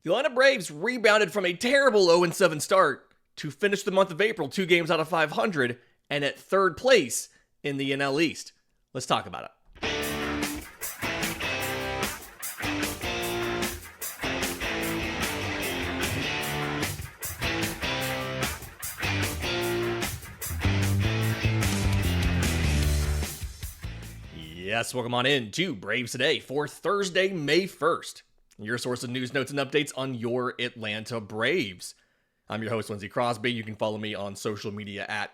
The Atlanta Braves rebounded from a terrible 0-7 start to finish the month of April 2 games out of 500 and at third place in the NL East. Let's talk about it. Yes, welcome on in to Braves Today for Thursday, May 1st. Your source of news, notes, and updates on your Atlanta Braves. I'm your host, Lindsay Crosby. You can follow me on social media at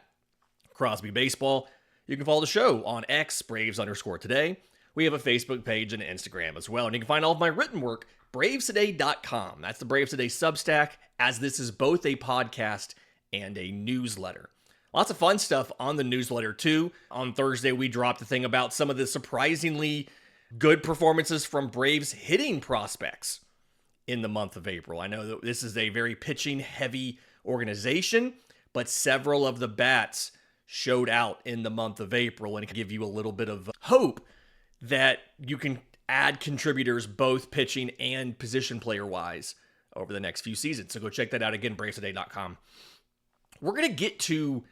Crosby Baseball. You can follow the show on X, Braves_today. We have a Facebook page and an Instagram as well. And you can find all of my written work, bravestoday.com. That's the Braves Today Substack, as this is both a podcast and a newsletter. Lots of fun stuff on the newsletter, too. On Thursday, we dropped a thing about some of the surprisingly good performances from Braves hitting prospects in the month of April. I know that this is a very pitching-heavy organization, but several of the bats showed out in the month of April, and it can give you a little bit of hope that you can add contributors both pitching and position player-wise over the next few seasons. So go check that out again, bravestoday.com. We're going to get to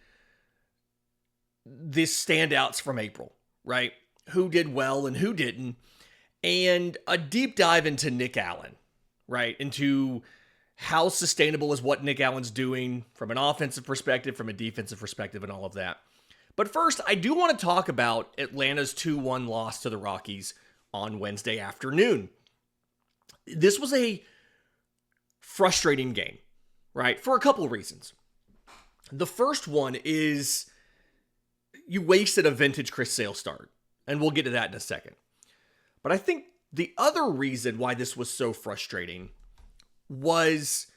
this standouts from April, right? Who did well and who didn't, and a deep dive into Nick Allen, right? Into how sustainable is what Nick Allen's doing from an offensive perspective, from a defensive perspective, and all of that. But first, I do want to talk about Atlanta's 2-1 loss to the Rockies on Wednesday afternoon. This was a frustrating game, right? For a couple of reasons. The first one is you wasted a vintage Chris Sale start. And we'll get to that in a second. But I think the other reason why this was so frustrating was,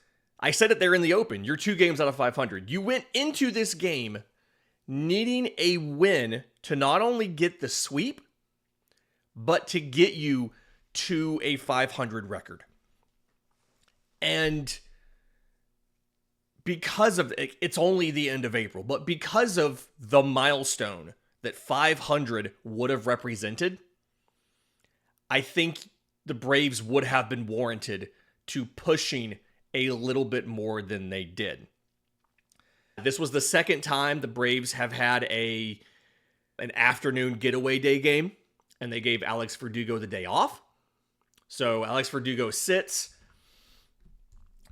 I said it there in the open, you're 2 games out of 500. You went into this game needing a win to not only get the sweep, but to get you to a 500 record. And because of, it's only the end of April, but because of the milestone that 500 would have represented, I think the Braves would have been warranted to pushing a little bit more than they did. This was the second time the Braves have had an afternoon getaway day game, and they gave Alex Verdugo the day off. So Alex Verdugo sits,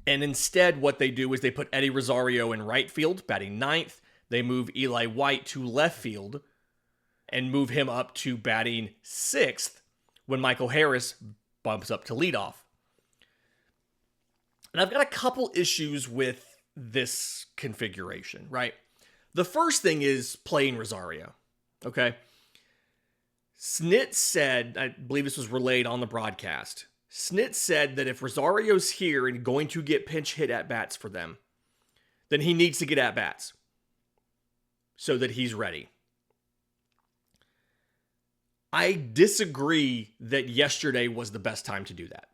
and instead what they do is they put Eddie Rosario in right field, batting ninth. They move Eli White to left field, and move him up to batting sixth when Michael Harris bumps up to leadoff. And I've got a couple issues with this configuration, right? The first thing is playing Rosario, okay? Snit said, I believe this was relayed on the broadcast, Snit said that if Rosario's here and going to get pinch hit at-bats for them, then he needs to get at-bats so that he's ready. I disagree that yesterday was the best time to do that.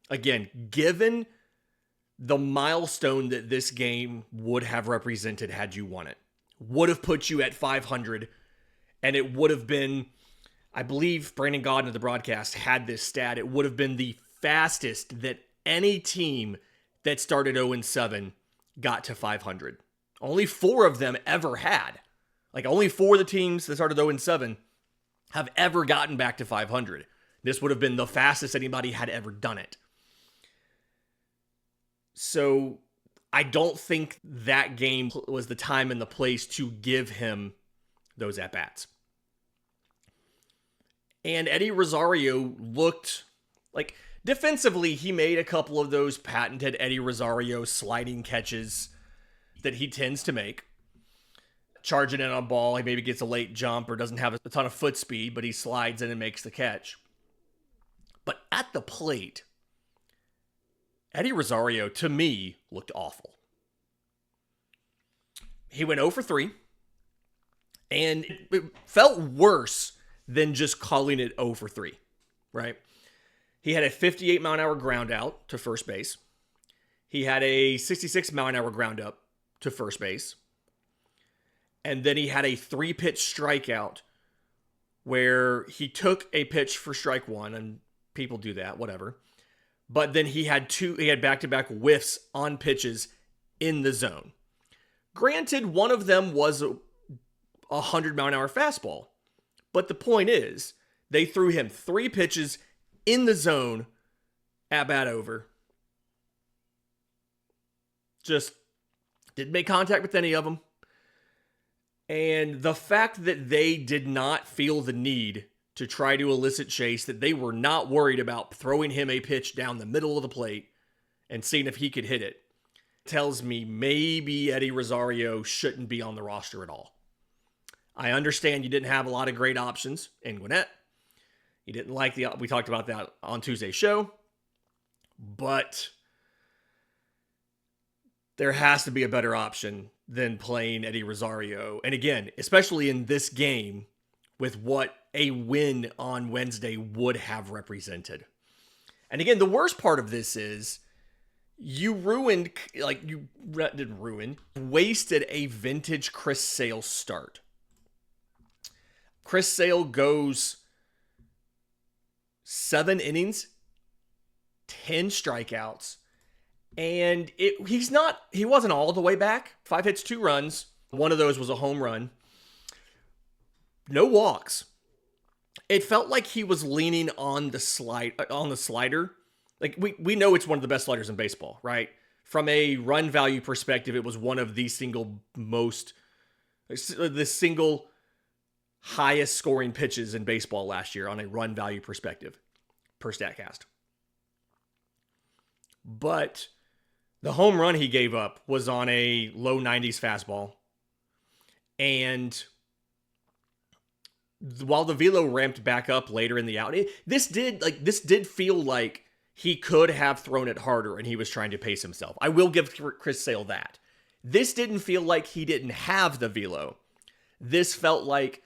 Again, given the milestone that this game would have represented had you won it, would have put you at 500, and it would have been, I believe Brandon Gaudin of the broadcast had this stat, it would have been the fastest that any team that started 0-7 got to 500. Only 4 of them ever had. Like, only 4 of the teams that started 0-7 have ever gotten back to 500. This would have been the fastest anybody had ever done it. So I don't think that game was the time and the place to give him those at-bats. And Eddie Rosario looked like, defensively, he made a couple of those patented Eddie Rosario sliding catches that he tends to make. Charging in on a ball, he maybe gets a late jump or doesn't have a ton of foot speed, but he slides in and makes the catch. But at the plate, Eddie Rosario, to me, looked awful. He went 0 for 3, and it felt worse than just calling it 0 for 3, right? He had a 58-mile-an-hour ground out to first base. He had a 66-mile-an-hour ground up to first base. And then he had a 3-pitch strikeout where he took a pitch for strike one, and people do that, whatever. but then he had back-to-back whiffs on pitches in the zone. Granted, one of them was a 100-mile-an-hour fastball, but the point is, they threw him 3 pitches in the zone, at bat over. Just didn't make contact with any of them. And the fact that they did not feel the need to try to elicit chase, that they were not worried about throwing him a pitch down the middle of the plate and seeing if he could hit it, tells me maybe Eddie Rosario shouldn't be on the roster at all. I understand you didn't have a lot of great options in Gwinnett. You didn't like we talked about that on Tuesday's show, but there has to be a better option than playing Eddie Rosario. And again, especially in this game, with what a win on Wednesday would have represented. And again, the worst part of this is wasted a vintage Chris Sale start. Chris Sale goes 7 innings, 10 strikeouts, and he wasn't all the way back. 5 hits, 2 runs. One of those was a home run. No walks. It felt like he was leaning on the slider. Like we know it's one of the best sliders in baseball, right? From a run value perspective, it was one of the single highest scoring pitches in baseball last year on a run value perspective per StatCast. But the home run he gave up was on a low 90s fastball. And while the velo ramped back up later in the outing, this did feel like he could have thrown it harder and he was trying to pace himself. I will give Chris Sale that. This didn't feel like he didn't have the velo. This felt like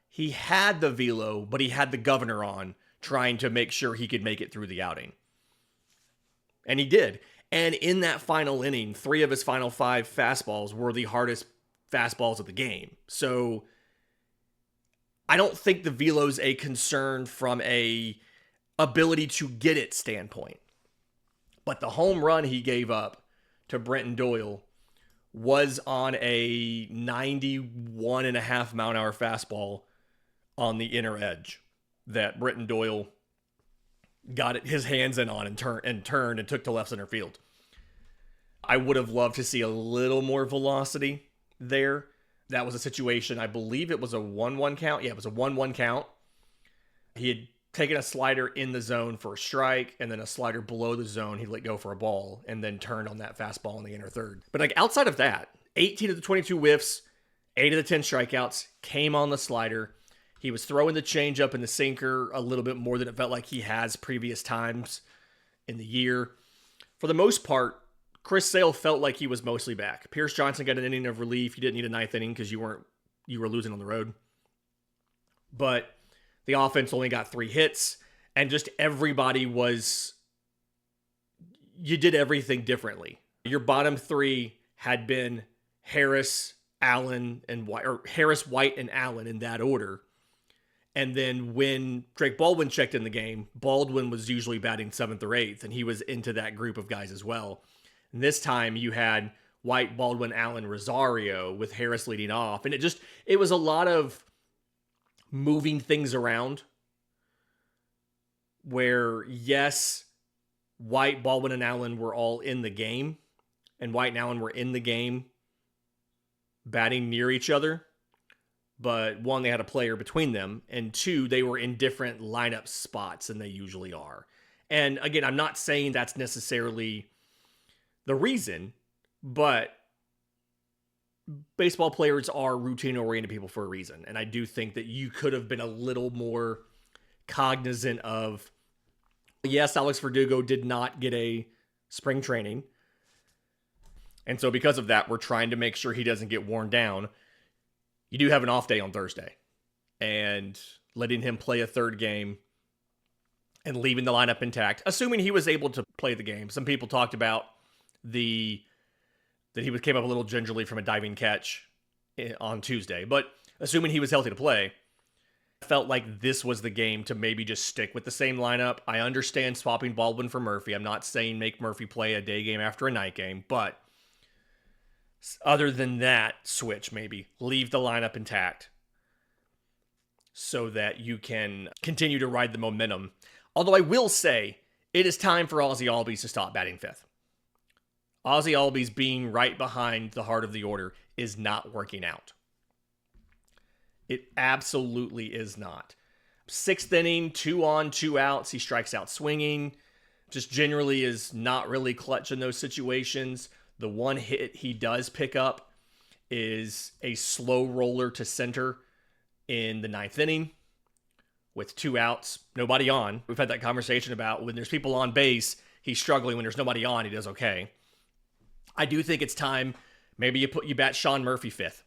he had the velo, but he had the governor on, trying to make sure he could make it through the outing. And he did. And in that final inning, 3 of his final 5 fastballs were the hardest fastballs of the game. So I don't think the velo's a concern from a ability to get it standpoint. But the home run he gave up to Brenton Doyle was on a 91.5-mile-an-hour fastball on the inner edge that Brenton Doyle got his hands in on and turned and took to left center field. I would have loved to see a little more velocity there. That was a situation, I believe it was a 1-1 count. Yeah, it was a 1-1 count. He had taken a slider in the zone for a strike and then a slider below the zone. He let go for a ball and then turned on that fastball in the inner third. But like outside of that, 18 of the 22 whiffs, 8 of the 10 strikeouts came on the slider. He was throwing the changeup and the sinker a little bit more than it felt like he has previous times in the year. For the most part, Chris Sale felt like he was mostly back. Pierce Johnson got an inning of relief. You didn't need a 9th inning because you were losing on the road. But the offense only got 3 hits, and just everybody you did everything differently. Your bottom 3 had been Harris, Allen, and White, or Harris, White, and Allen in that order. And then when Drake Baldwin checked in the game, Baldwin was usually batting 7th or 8th, and he was into that group of guys as well. And this time you had White, Baldwin, Allen, Rosario with Harris leading off. And it was a lot of moving things around where, yes, White, Baldwin, and Allen were all in the game, and White and Allen were in the game batting near each other. But 1, they had a player between them, and 2, they were in different lineup spots than they usually are. And again, I'm not saying that's necessarily the reason, but baseball players are routine-oriented people for a reason. And I do think that you could have been a little more cognizant of, yes, Alex Verdugo did not get a spring training. And so because of that, we're trying to make sure he doesn't get worn down. You do have an off day on Thursday. And letting him play a 3rd game and leaving the lineup intact, assuming he was able to play the game. Some people talked about that he came up a little gingerly from a diving catch on Tuesday. But assuming he was healthy to play, Felt like this was the game to maybe just stick with the same lineup. I understand swapping Baldwin for Murphy. I'm not saying make Murphy play a day game after a night game, but other than that, switch maybe. Leave the lineup intact so that you can continue to ride the momentum. Although I will say, it is time for Ozzy Albies to stop batting fifth. Ozzy Albies being right behind the heart of the order is not working out. It absolutely is not. Sixth inning, 2 on, 2 outs. He strikes out swinging. Just generally is not really clutch in those situations. The one hit he does pick up is a slow roller to center in the 9th inning with 2 outs, nobody on. We've had that conversation about when there's people on base, he's struggling. When there's nobody on, he does okay. I do think it's time. Maybe you bat Sean Murphy fifth,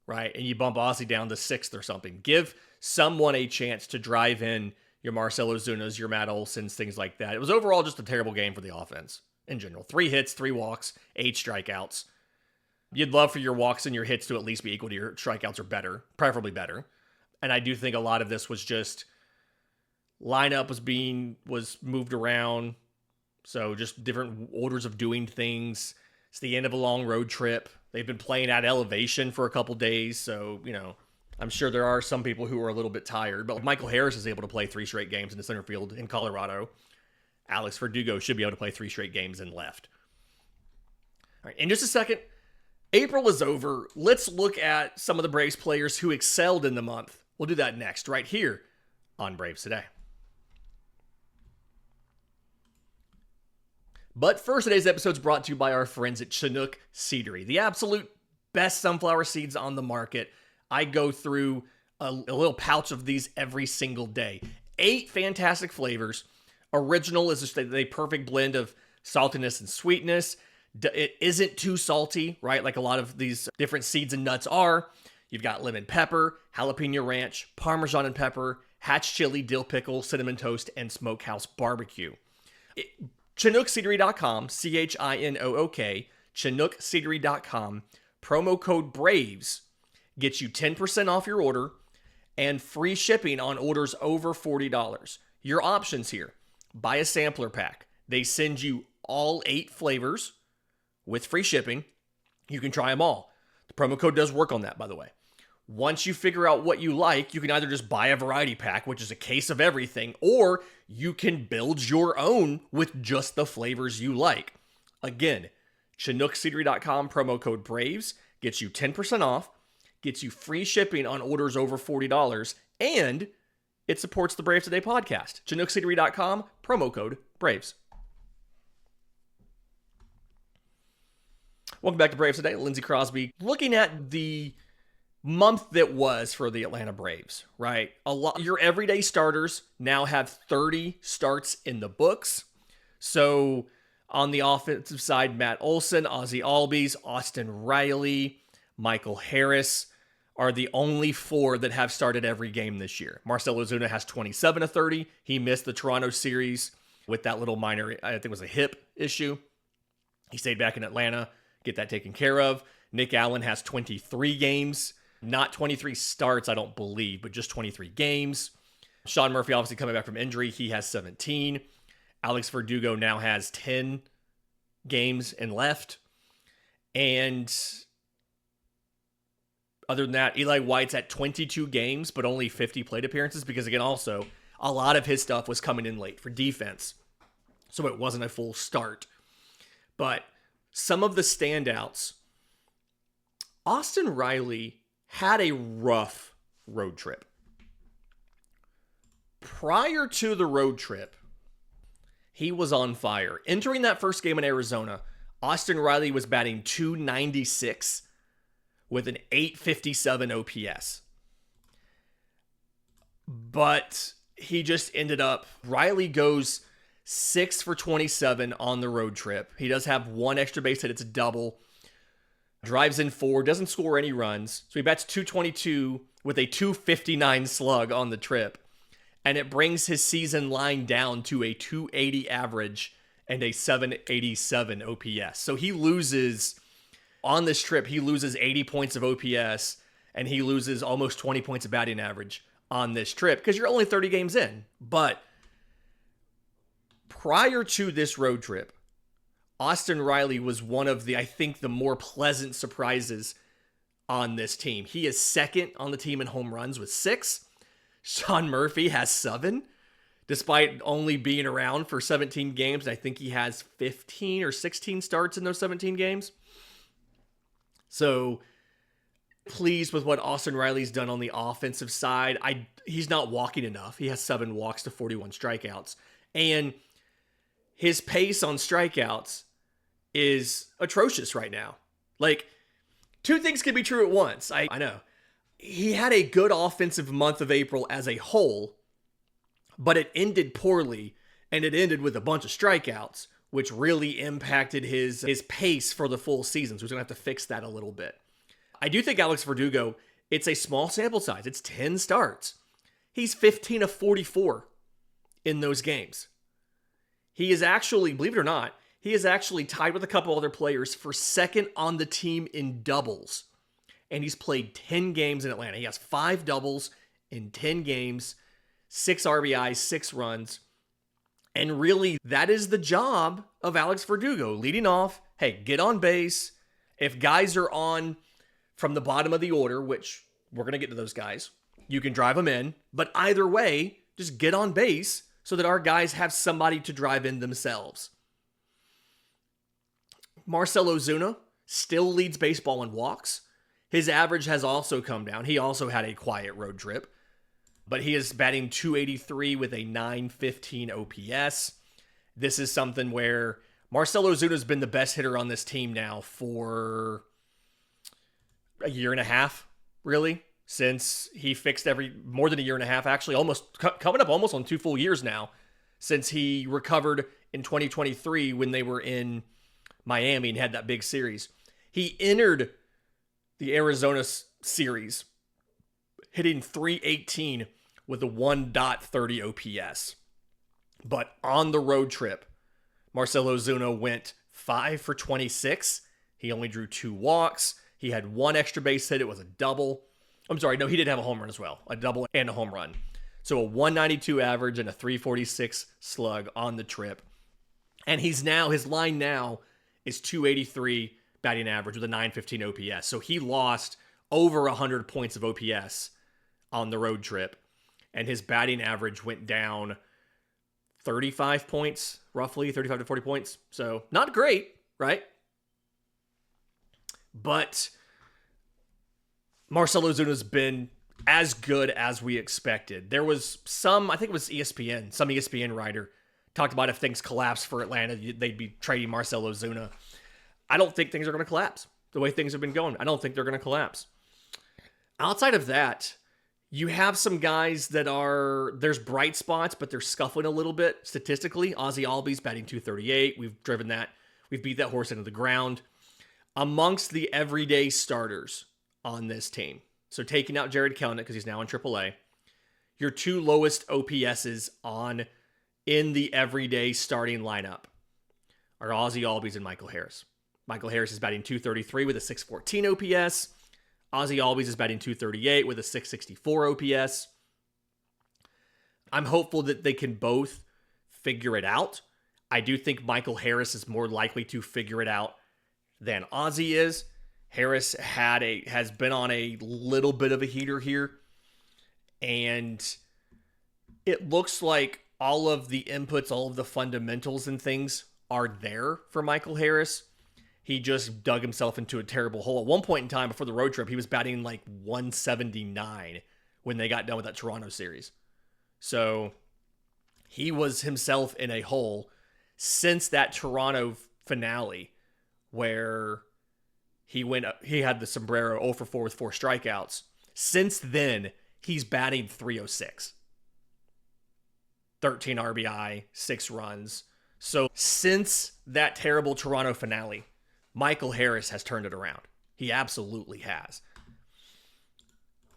right? And you bump Ozzy down to 6th or something. Give someone a chance to drive in your Marcell Ozunas, your Matt Olsons, things like that. It was overall just a terrible game for the offense in general. 3 hits, 3 walks, 8 strikeouts. You'd love for your walks and your hits to at least be equal to your strikeouts or better, preferably better. And I do think a lot of this was just lineup was moved around. So just different orders of doing things. It's the end of a long road trip. They've been playing at elevation for a couple days. So, I'm sure there are some people who are a little bit tired. But Michael Harris is able to play 3 straight games in the center field in Colorado. Alex Verdugo should be able to play 3 straight games in left. All right, in just a second, April is over. Let's look at some of the Braves players who excelled in the month. We'll do that next, right here on Braves Today. But first, today's episode is brought to you by our friends at Chinook Seedery, the absolute best sunflower seeds on the market. I go through a little pouch of these every single day. 8 fantastic flavors. Original is just a perfect blend of saltiness and sweetness. It isn't too salty, right? Like a lot of these different seeds and nuts are. You've got lemon pepper, jalapeno ranch, Parmesan and pepper, hatch chili, dill pickle, cinnamon toast, and smokehouse barbecue. ChinookSeedery.com, ChinookSeedery.com, ChinookSeedery.com, promo code BRAVES gets you 10% off your order and free shipping on orders over $40. Your options here: buy a sampler pack. They send you all 8 flavors with free shipping. You can try them all. The promo code does work on that, by the way. Once you figure out what you like, you can either just buy a variety pack, which is a case of everything, or you can build your own with just the flavors you like. Again, ChinookSeedery.com, promo code BRAVES, gets you 10% off, gets you free shipping on orders over $40, and it supports the Braves Today podcast. ChinookSeedery.com, promo code BRAVES. Welcome back to Braves Today. Lindsay Crosby. Looking at the month that was for the Atlanta Braves, right? Your everyday starters now have 30 starts in the books. So on the offensive side, Matt Olson, Ozzy Albies, Austin Riley, Michael Harris are the only 4 that have started every game this year. Marcell Ozuna has 27 of 30. He missed the Toronto series with that little minor, I think it was a hip issue. He stayed back in Atlanta, get that taken care of. Nick Allen has 23 games. Not 23 starts, I don't believe, but just 23 games. Sean Murphy obviously coming back from injury. He has 17. Alex Verdugo now has 10 games and left. And other than that, Eli White's at 22 games, but only 50 plate appearances because, again, also, a lot of his stuff was coming in late for defense. So it wasn't a full start. But some of the standouts, Austin Riley had a rough road trip. Prior to the road trip, he was on fire. Entering that first game in Arizona, Austin Riley was batting .296 with an .857 OPS. But he just ended up, Riley goes 6 for 27 on the road trip. He does have 1 extra base hit. It's a double. Drives in 4, doesn't score any runs. So he bats .222 with a .259 slug on the trip. And it brings his season line down to a .280 average and a .787 OPS. So he loses, on this trip, he loses 80 points of OPS and he loses almost 20 points of batting average on this trip because you're only 30 games in. But prior to this road trip, Austin Riley was one of the, I think, the more pleasant surprises on this team. He is second on the team in home runs with 6. Sean Murphy has 7, despite only being around for 17 games. I think he has 15 or 16 starts in those 17 games. So pleased with what Austin Riley's done on the offensive side. He's not walking enough. He has 7 walks to 41 strikeouts. And his pace on strikeouts is atrocious right now. Like, 2 things can be true at once. I know. He had a good offensive month of April as a whole, but it ended poorly, and it ended with a bunch of strikeouts, which really impacted his pace for the full season. So he's going to have to fix that a little bit. I do think Alex Verdugo, it's a small sample size. It's 10 starts. He's 15 of 44 in those games. He is actually, believe it or not, he is actually tied with a couple other players for second on the team in doubles. And he's played 10 games in Atlanta. He has 5 doubles in 10 games, 6 RBIs, 6 runs. And really, that is the job of Alex Verdugo. Leading off, hey, get on base. If guys are on from the bottom of the order, which we're going to get to those guys, you can drive them in. But either way, just get on base so that our guys have somebody to drive in themselves. Marcell Ozuna still leads baseball in walks. His average has also come down. He also had a quiet road trip, but he is batting .283 with a .915 OPS. This is something where Marcell Ozuna has been the best hitter on this team now for a year and a half, really, since he fixed more than a year and a half, actually, almost coming up almost on 2 full years now, since he recovered in 2023 when they were in Miami and had that big series. He entered the Arizona series hitting .318 with a 1.30 OPS. But on the road trip, Marcell Ozuna went 5 for 26. He only drew 2 walks. He had 1 extra base hit. It was a double. I'm sorry, no, he did have a home run as well. A double and a home run. So a 192 average and a 346 slug on the trip. And his line now is .283 batting average with a .915 OPS. So he lost over 100 points of OPS on the road trip. And his batting average went down 35 points, roughly 35 to 40 points. So not great, right? But Marcell Ozuna's been as good as we expected. There was I think it was ESPN, some ESPN writer talked about if things collapse for Atlanta, they'd be trading Marcell Ozuna. I don't think things are going to collapse the way things have been going. I don't think they're going to collapse. Outside of that, you have some guys that there's bright spots, but they're scuffling a little bit statistically. Ozzie Albies batting .238. We've beat that horse into the ground. Amongst the everyday starters on this team, so taking out Jared Kelenic because he's now in AAA, your 2 lowest OPSs in the everyday starting lineup are Ozzie Albies and Michael Harris. Michael Harris is batting .233 with a 614 OPS. Ozzie Albies is batting .238 with a 664 OPS. I'm hopeful that they can both figure it out. I do think Michael Harris is more likely to figure it out than Ozzie is. Harris has been on a little bit of a heater here, and it looks like all of the inputs, all of the fundamentals and things are there for Michael Harris. He just dug himself into a terrible hole. At one point in time before the road trip, he was batting like 179 when they got done with that Toronto series. So he was himself in a hole since that Toronto finale where he had the sombrero 0 for 4 with 4 strikeouts. Since then, he's batting .306. 13 RBI, 6 runs. So since that terrible Toronto finale, Michael Harris has turned it around. He absolutely has.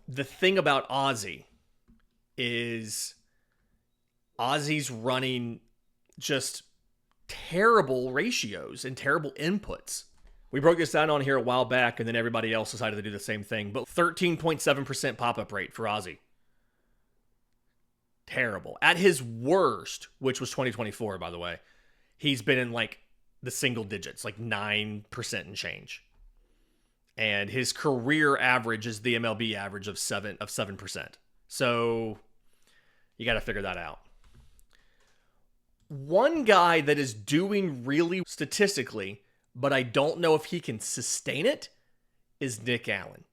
The thing about Ozzie is Ozzie's running just terrible ratios and terrible inputs. We broke this down on here a while back, and then everybody else decided to do the same thing. But 13.7% pop-up rate for Ozzie. Terrible. At his worst, which was 2024, by the way, he's been in like the single digits, like 9% and change. And his career average is the MLB average of 7%. So you got to figure that out. One guy that is doing really statistically, but I don't know if he can sustain it, is Nick Allen.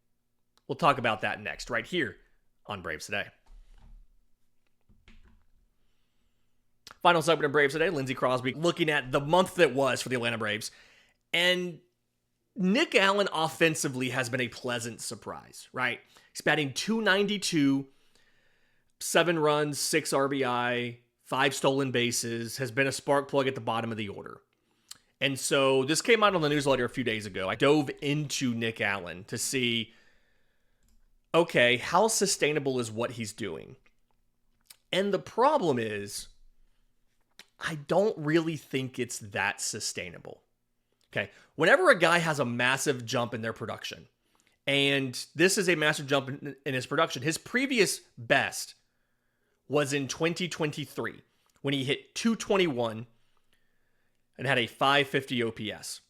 We'll talk about that next, right here on Braves Today. Final segment of Braves Today, Lindsay Crosby looking at the month that was for the Atlanta Braves. And Nick Allen offensively has been a pleasant surprise, right? He's batting .292, 7 runs, 6 RBI, 5 stolen bases, has been a spark plug at the bottom of the order. And so this came out on the newsletter a few days ago. I dove into Nick Allen to see, okay, how sustainable is what he's doing? And the problem is, I don't really think it's that sustainable. Okay, whenever a guy has a massive jump in their production, and this is a massive jump in his production, his previous best was in 2023 when he hit .221 and had a .550 OPS.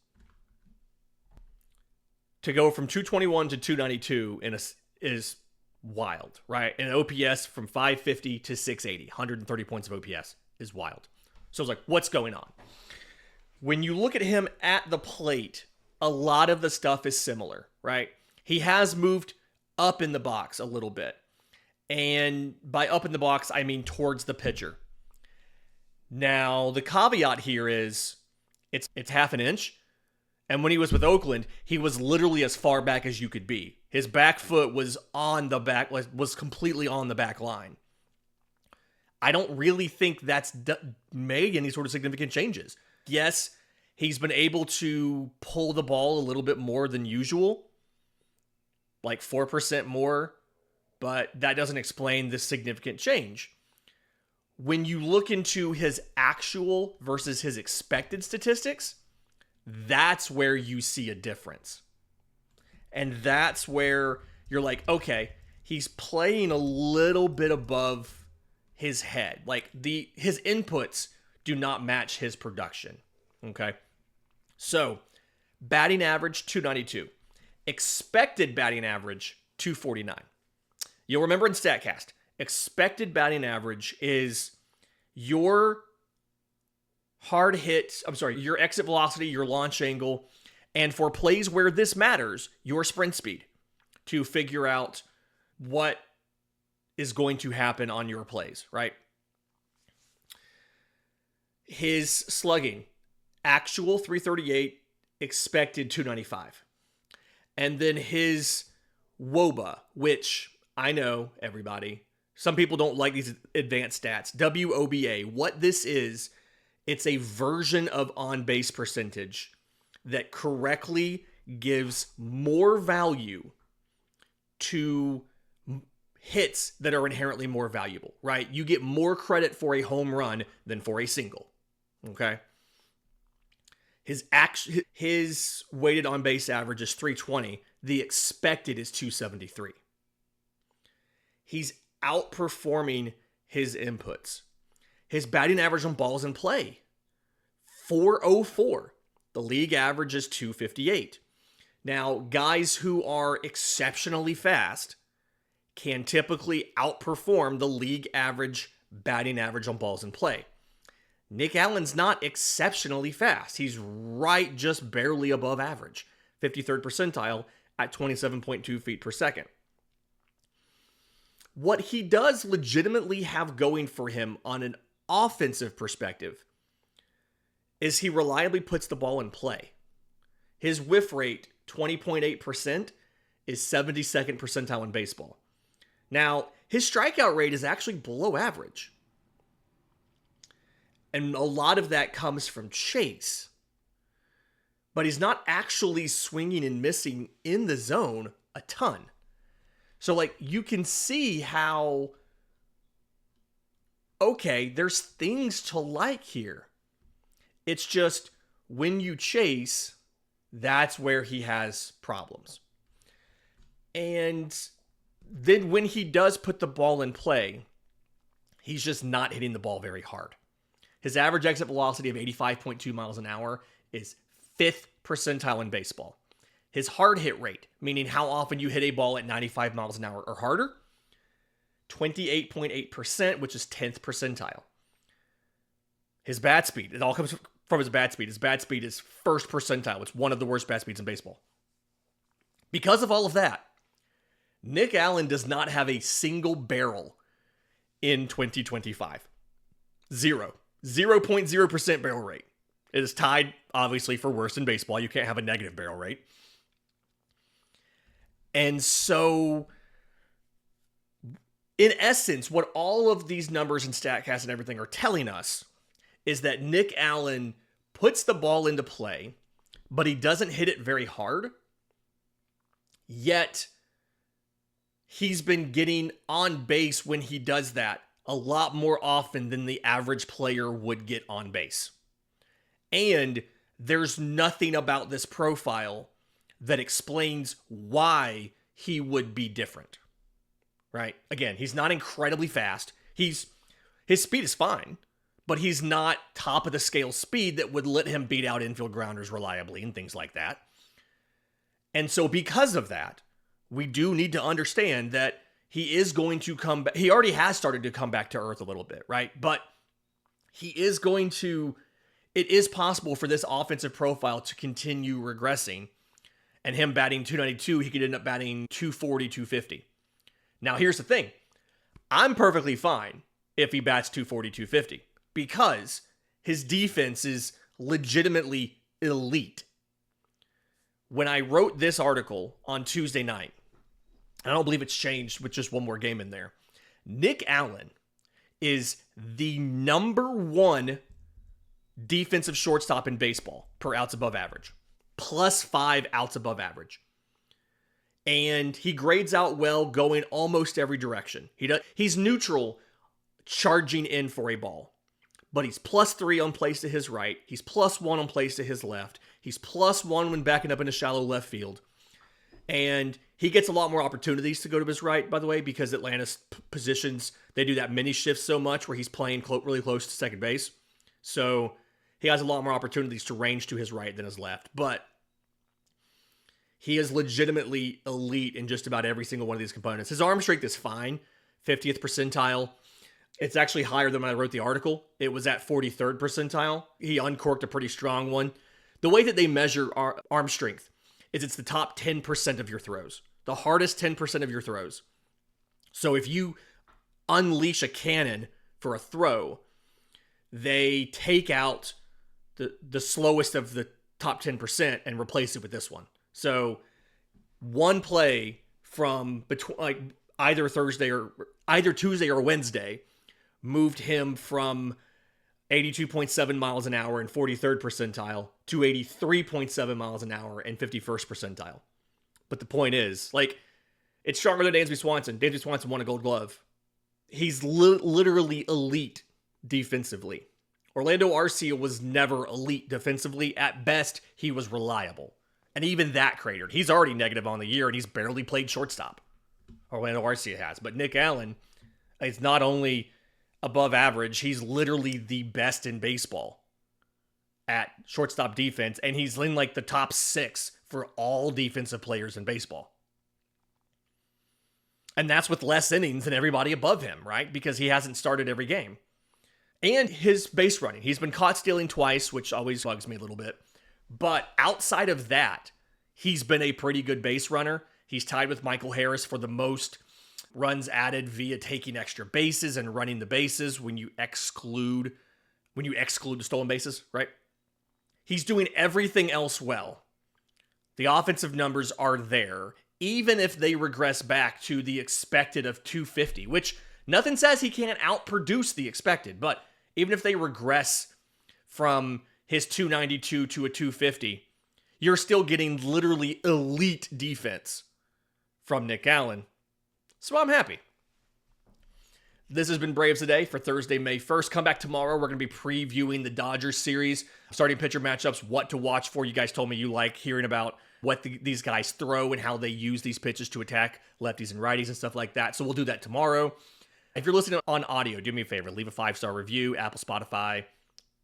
To go from .221 to .292 is wild, right? And OPS from .550 to .680, 130 points of OPS is wild. So I was like, what's going on? When you look at him at the plate, a lot of the stuff is similar, right? He has moved up in the box a little bit. And by up in the box, I mean towards the pitcher. Now, the caveat here is it's half an inch. And when he was with Oakland, he was literally as far back as you could be. His back foot was was completely on the back line. I don't really think that's made any sort of significant changes. Yes, he's been able to pull the ball a little bit more than usual, like 4% more, but that doesn't explain the significant change. When you look into his actual versus his expected statistics, that's where you see a difference. And that's where you're like, okay, he's playing a little bit above his head. Like his inputs do not match his production. Okay. So batting average, .292. Expected batting average, .249. You'll remember in StatCast, expected batting average is your your exit velocity, your launch angle, and for plays where this matters, your sprint speed to figure out what is going to happen on your plays, right? His slugging, actual .338, expected .295. And then his WOBA, which I know, everybody, some people don't like these advanced stats. WOBA, what this is, it's a version of on-base percentage that correctly gives more value to hits that are inherently more valuable, right? You get more credit for a home run than for a single, okay? His weighted on-base average is .320. The expected is .273. He's outperforming his inputs. His batting average on balls in play, .404. The league average is .258. Now, guys who are exceptionally fast can typically outperform the league average batting average on balls in play. Nick Allen's not exceptionally fast. He's right just barely above average, 53rd percentile at 27.2 feet per second. What he does legitimately have going for him on an offensive perspective is he reliably puts the ball in play. His whiff rate, 20.8%, is 72nd percentile in baseball. Now, his strikeout rate is actually below average. And a lot of that comes from chase. But he's not actually swinging and missing in the zone a ton. So, like, you can see how, okay, there's things to like here. It's just when you chase, that's where he has problems. And then when he does put the ball in play, He's just not hitting the ball very hard. His average exit velocity of 85.2 miles an hour is 5th percentile in baseball. His hard hit rate, meaning how often you hit a ball at 95 miles an hour or harder, 28.8%, which is 10th percentile. His bat speed, it all comes from his bat speed. His bat speed is 1st percentile. It's one of the worst bat speeds in baseball. Because of all of that, Nick Allen does not have a single barrel in 2025. 0.0% barrel rate. It is tied, obviously, for worst in baseball. You can't have a negative barrel rate. And so, in essence, what all of these numbers and StatCast and everything are telling us is that Nick Allen puts the ball into play, but he doesn't hit it very hard. Yet, he's been getting on base when he does that a lot more often than the average player would get on base. And there's nothing about this profile that explains why he would be different. Right? Again, he's not incredibly fast. His speed is fine, but he's not top of the scale speed that would let him beat out infield grounders reliably and things like that. And so because of that, we do need to understand that he is going to come back. He already has started to come back to earth a little bit, right? But it is possible for this offensive profile to continue regressing, and him batting 292, he could end up batting 240, 250. Now, here's the thing. I'm perfectly fine if he bats 240, 250 because his defense is legitimately elite. When I wrote this article on Tuesday night, I don't believe it's changed with just one more game in there, Nick Allen is the number 1 defensive shortstop in baseball per outs above average. +5 outs above average. And he grades out well going almost every direction. He's neutral charging in for a ball. But he's +3 on plays to his right. He's +1 on plays to his left. He's +1 when backing up into shallow left field. And he gets a lot more opportunities to go to his right, by the way, because Atlanta's positions, they do that mini shift so much where he's playing really close to second base. So he has a lot more opportunities to range to his right than his left. But he is legitimately elite in just about every single one of these components. His arm strength is fine, 50th percentile. It's actually higher than when I wrote the article. It was at 43rd percentile. He uncorked a pretty strong one. The way that they measure arm strength is it's the top 10% of your throws. The hardest 10% of your throws. So if you unleash a cannon for a throw, they take out the slowest of the top 10% and replace it with this one. So one play from between either Tuesday or Wednesday moved him from 82.7 miles an hour in 43rd percentile to 83.7 miles an hour in 51st percentile. But the point is, it's stronger than Dansby Swanson. Dansby Swanson won a Gold Glove. He's literally elite defensively. Orlando Arcia was never elite defensively. At best, he was reliable. And even that cratered. He's already negative on the year, and he's barely played shortstop. Orlando Arcia has. But Nick Allen is not only above average, he's literally the best in baseball at shortstop defense, and he's in the top 6 for all defensive players in baseball. And that's with less innings than everybody above him, right? Because he hasn't started every game. And his base running. He's been caught stealing twice, which always bugs me a little bit. But outside of that, he's been a pretty good base runner. He's tied with Michael Harris for the most runs added via taking extra bases and running the bases when you exclude the stolen bases, right? He's doing everything else well. The offensive numbers are there, even if they regress back to the expected of 250, which nothing says he can't outproduce the expected, but even if they regress from his 292 to a 250, you're still getting literally elite defense from Nick Allen. So I'm happy. This has been Braves Today for Thursday, May 1st. Come back tomorrow. We're going to be previewing the Dodgers series, starting pitcher matchups, what to watch for. You guys told me you like hearing about what these guys throw and how they use these pitches to attack lefties and righties and stuff like that. So we'll do that tomorrow. If you're listening on audio, do me a favor, leave a 5-star review, Apple, Spotify,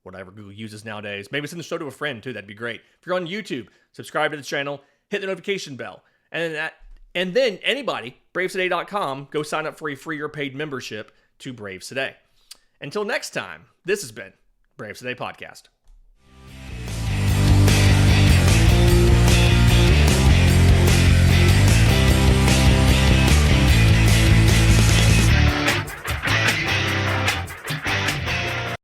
whatever Google uses nowadays. Maybe send the show to a friend too. That'd be great. If you're on YouTube, subscribe to the channel, hit the notification bell. And then anybody, bravestoday.com, go sign up for a free or paid membership to Braves Today. Until next time, this has been Braves Today Podcast.